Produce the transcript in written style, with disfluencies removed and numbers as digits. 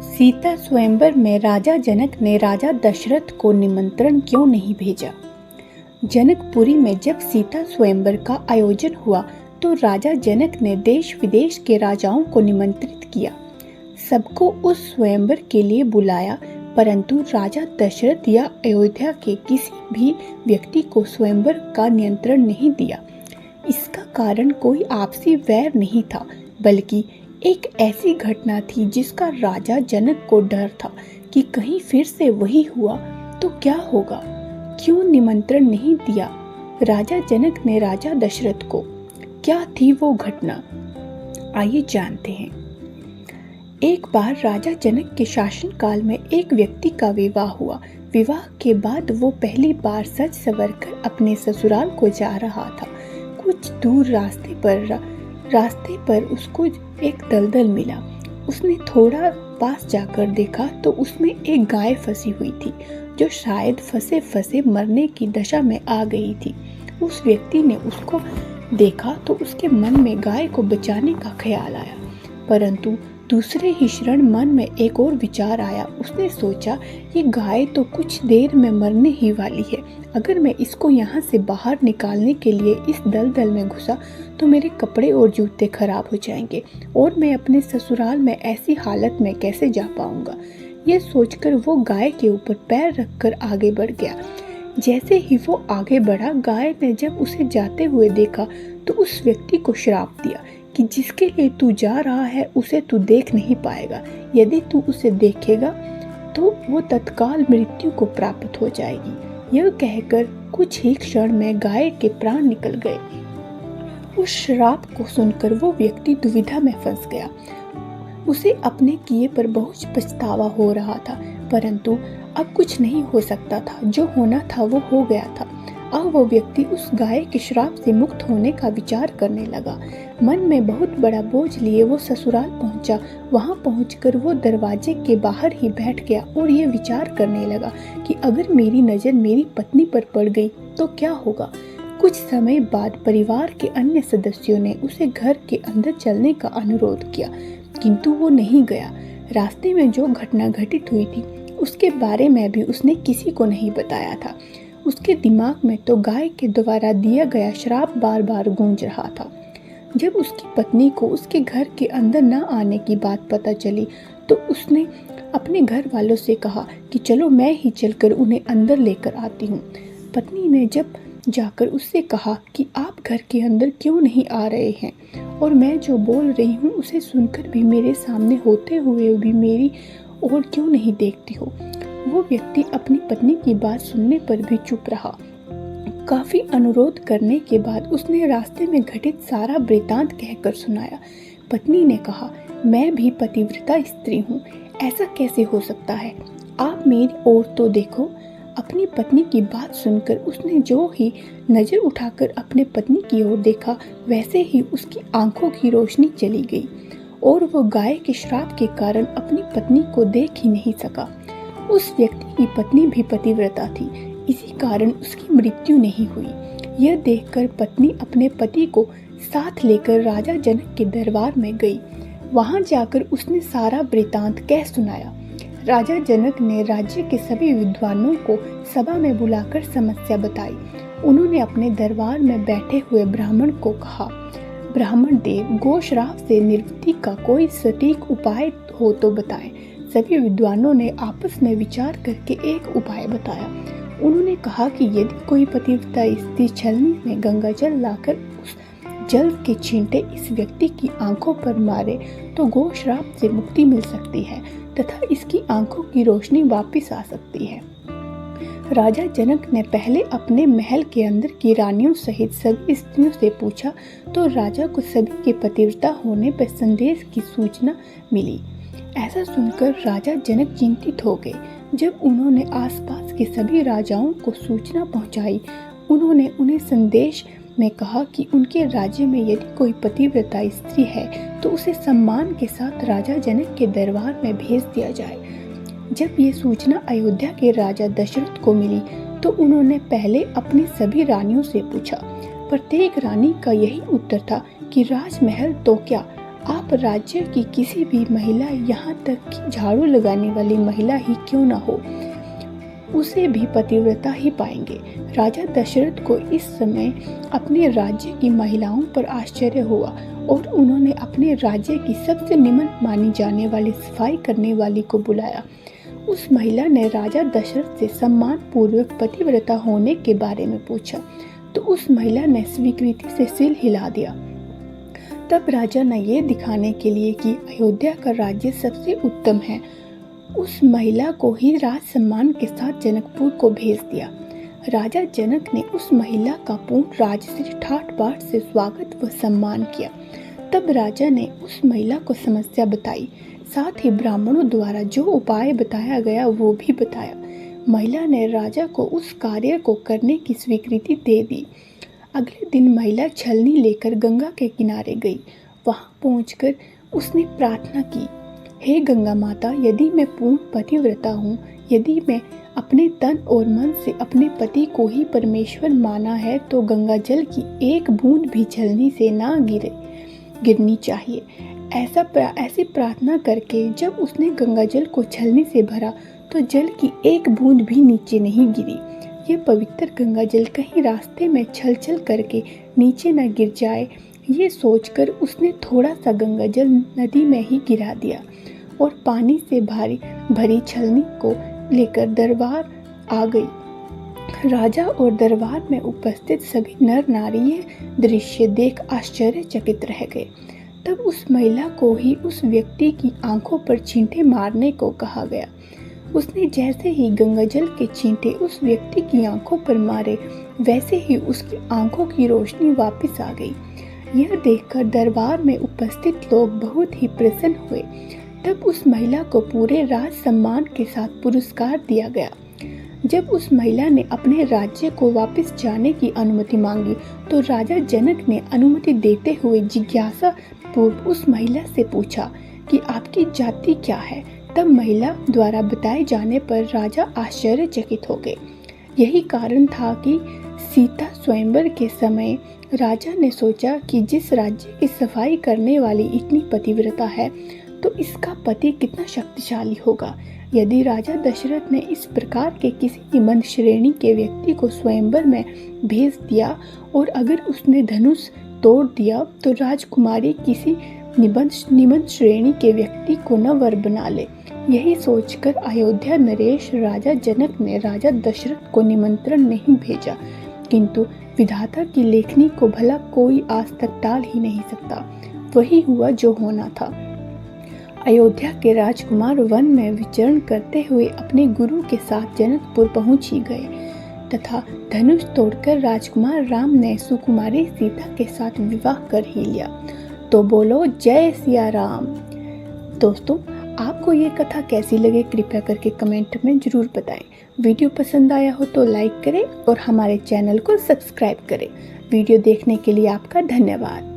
सीता स्वयंवर में राजा जनक ने राजा दशरथ को निमंत्रण क्यों नहीं भेजा। जनकपुरी में जब सीता स्वयंवर का आयोजन हुआ तो राजा जनक ने देश विदेश के राजाओं को निमंत्रित किया, सबको उस स्वयंवर के लिए बुलाया, परंतु राजा दशरथ या अयोध्या के किसी भी व्यक्ति को स्वयंवर का नियंत्रण नहीं दिया। इसका कारण कोई आपसी वैर नहीं था, बल्कि एक ऐसी घटना थी जिसका राजा जनक को डर था कि कहीं फिर से वही हुआ तो क्या होगा। क्यों निमंत्रण नहीं दिया राजा जनक ने राजा दशरथ को? क्या थी वो घटना, आइए जानते हैं। एक बार राजा जनक के शासनकाल में एक व्यक्ति का विवाह हुआ। विवाह के बाद वो पहली बार सज संवर कर अपने ससुराल को जा रहा था। कुछ दूर रास्ते पर उसको एक दलदल मिला। उसने थोड़ा पास जाकर देखा तो उसमें एक गाय फंसी हुई थी, जो शायद फंसे फंसे मरने की दशा में आ गई थी। उस व्यक्ति ने उसको देखा तो उसके मन में गाय को बचाने का ख्याल आया, परंतु दूसरे ही क्षण मन में एक और विचार आया। उसने सोचा, ये गाय तो कुछ देर में मरने ही वाली है। अगर मैं इसको यहाँ से बाहर निकालने के लिए इस दलदल में घुसा तो मेरे कपड़े और जूते खराब हो जाएंगे और मैं अपने ससुराल में ऐसी हालत में कैसे जा पाऊंगा। ये सोचकर वो गाय के ऊपर पैर रखकर आगे बढ़ गया। जैसे ही वो आगे बढ़ा, गाय ने जब उसे जाते हुए देखा तो उस व्यक्ति को श्राप दिया कि जिसके लिए तू जा रहा है उसे तू देख नहीं पाएगा। यदि तू उसे देखेगा तो वो तत्काल मृत्यु को प्राप्त हो जाएगी। यह कहकर कुछ ही क्षण में गाय के प्राण निकल गए। उस श्राप को सुनकर वो व्यक्ति दुविधा में फंस गया। उसे अपने किए पर बहुत पछतावा हो रहा था, परंतु अब कुछ नहीं हो सकता था। जो होना था वो हो गया था। अब वो व्यक्ति उस गाय के श्राप से मुक्त होने का विचार करने लगा। मन में बहुत बड़ा बोझ लिए वो ससुराल पहुंचा। वहां पहुंचकर वो दरवाजे के बाहर ही बैठ गया और ये विचार करने लगा कि अगर मेरी नज़र मेरी पत्नी पर पड़ गई तो क्या होगा। कुछ समय बाद परिवार के अन्य सदस्यों ने उसे घर के अंदर चलने का अनुरोध किया, किंतु वो नहीं गया। रास्ते में जो घटना घटित हुई थी उसके बारे में भी उसने किसी को नहीं बताया था। उसके दिमाग में तो गाय के द्वारा दिया गया श्राप बार बार गूंज रहा था। जब उसकी पत्नी को उसके घर के अंदर न आने की बात पता चली तो उसने अपने घर वालों से कहा कि चलो मैं ही चलकर उन्हें अंदर लेकर आती हूँ। पत्नी ने जब जाकर उससे कहा कि आप घर के अंदर क्यों नहीं आ रहे हैं, और मैं जो बोल रही हूँ उसे सुनकर भी मेरे सामने होते हुए भी मेरी ओर क्यों नहीं देखती हो। वो व्यक्ति अपनी पत्नी की बात सुनने पर भी चुप रहा। काफी अनुरोध करने के बाद उसने रास्ते में घटित सारा वृतांत कहकर सुनाया। पत्नी ने कहा, मैं भी पतिव्रता स्त्री हूँ, ऐसा कैसे हो सकता है? आप मेरी ओर तो देखो। अपनी पत्नी की बात सुनकर उसने जो ही नजर उठाकर अपने पत्नी की ओर देखा, वैसे ही उसकी आंखों की रोशनी चली गई और वो गाय के श्राप के कारण अपनी पत्नी को देख ही नहीं सका। उस व्यक्ति की पत्नी भी पतिव्रता थी, इसी कारण उसकी मृत्यु नहीं हुई। यह देखकर पत्नी अपने पति को साथ लेकर राजा जनक के दरबार में गई। वहां जाकर उसने सारा वृतांत कह सुनाया। राजा जनक ने राज्य के सभी विद्वानों को सभा में बुलाकर समस्या बताई। उन्होंने अपने दरबार में बैठे हुए ब्राह्मण को कहा, ब्राह्मण देव, गो श्राप से निवृत्ति का कोई सटीक उपाय हो तो बताएं। सभी विद्वानों ने आपस में विचार करके एक उपाय बताया। उन्होंने कहा कि यदि कोई पतिव्रता स्त्री छलनी में गंगा जल लाकर उस जल के छींटे इस व्यक्ति की आंखों पर मारे तो गो श्राप से मुक्ति मिल सकती है तथा इसकी आंखों की रोशनी वापस आ सकती है। राजा जनक ने पहले अपने महल के अंदर की रानियों सहित सभी स्त्रियों से पूछा तो राजा को सभी के पतिव्रता होने पर संदेश की सूचना मिली। ऐसा सुनकर राजा जनक चिंतित हो गए। जब उन्होंने आसपास के सभी राजाओं को सूचना पहुंचाई, उन्होंने उन्हें संदेश में कहा कि उनके राज्य में यदि कोई पतिव्रता स्त्री है तो उसे सम्मान के साथ राजा जनक के दरबार में भेज दिया जाए। जब ये सूचना अयोध्या के राजा दशरथ को मिली तो उन्होंने पहले अपनी सभी रानियों से पूछा। प्रत्येक रानी का यही उत्तर था कि राजमहल तो क्या, आप राज्य की किसी भी महिला, यहाँ तक कि झाड़ू लगाने वाली महिला ही क्यों न हो, उसे भी पतिव्रता ही पाएंगे। राजा दशरथ को इस समय अपने राज्य की महिलाओं पर आश्चर्य हुआ और उन्होंने अपने राज्य की सबसे निमन मानी जाने वाली सफाई करने वाली को बुलाया। उस महिला ने राजा दशरथ से सम्मान पूर्वक पतिव्रता होने के बारे में पूछा तो उस महिला ने स्वीकृति से सिर हिला दिया। तब राजा ने यह दिखाने के लिए कि अयोध्या का राज्य सबसे उत्तम है, उस महिला को ही राज सम्मान के साथ जनकपुर को भेज दिया। राजा जनक ने उस महिला का पूर्ण राजश्री ठाट बाट से स्वागत व सम्मान किया। तब राजा ने उस महिला को समस्या बताई, साथ ही ब्राह्मणों द्वारा जो उपाय बताया गया वो भी बताया। महिला ने राजा को उस कार्य को करने की स्वीकृति दे दी। अगले दिन महिला छलनी लेकर गंगा के किनारे गई। वहां पहुंचकर उसने प्रार्थना की, हे गंगा माता, यदि मैं पूर्ण पतिव्रता हूँ, यदि मैं अपने तन और मन से अपने पति को ही परमेश्वर माना है, तो गंगा जल की एक बूंद भी छलनी से ना गिरनी चाहिए। ऐसी प्रार्थना करके जब उसने गंगा जल को छलनी से भरा तो जल की एक बूंद भी नीचे नहीं गिरी। यह पवित्र गंगा जल कहीं रास्ते में छल करके नीचे न गिर जाए, ये सोचकर उसने थोड़ा सा गंगा जल नदी में ही गिरा दिया और पानी से भरी छलनी को लेकर दरबार आ गई। राजा और दरबार में उपस्थित सभी नर नारी ये दृश्य देख आश्चर्यचकित रह गए। तब उस महिला को ही उस व्यक्ति की आंखों पर छींटे मारने को कहा गया। उसने जैसे ही गंगाजल के छींटे उस व्यक्ति की आंखों पर मारे, वैसे ही उसकी आंखों की रोशनी वापस आ गई। यह देखकर दरबार में उपस्थित लोग बहुत ही प्रसन्न हुए। तब उस महिला को पूरे राज सम्मान के साथ पुरस्कार दिया गया। जब उस महिला ने अपने राज्य को वापस जाने की अनुमति मांगी तो राजा जनक ने अनुमति देते हुए जिज्ञासा पूर्व उस महिला से पूछा कि आपकी जाति क्या है। तब महिला द्वारा बताए जाने पर राजा आश्चर्यचकित हो गए। यही कारण था कि सीता स्वयंवर के समय राजा ने सोचा कि जिस राज्य की सफाई करने वाली इतनी पतिव्रता है तो इसका पति कितना शक्तिशाली होगा। यदि राजा दशरथ ने इस प्रकार के किसी निबंध श्रेणी के व्यक्ति को स्वयंवर में भेज दिया और अगर उसने धनुष तोड़ दिया तो राजकुमारी किसी निबंध श्रेणी के व्यक्ति को न वर बना ले। यही सोचकर अयोध्या नरेश राजा जनक ने राजा दशरथ को निमंत्रण नहीं भेजा, किंतु विधाता की लेखनी को भला कोई आज तक टाल ही नहीं सकता। वही हुआ जो होना था। अयोध्या के राजकुमार वन में विचरण करते हुए अपने गुरु के साथ जनकपुर पहुंच ही गए तथा धनुष तोड़कर राजकुमार राम ने सुकुमारी सीता के साथ विवाह कर ही लिया। तो बोलो जय सिया राम। दोस्तों, आपको ये कथा कैसी लगे कृपया करके कमेंट में जरूर बताएं। वीडियो पसंद आया हो तो लाइक करें और हमारे चैनल को सब्सक्राइब करें। वीडियो देखने के लिए आपका धन्यवाद।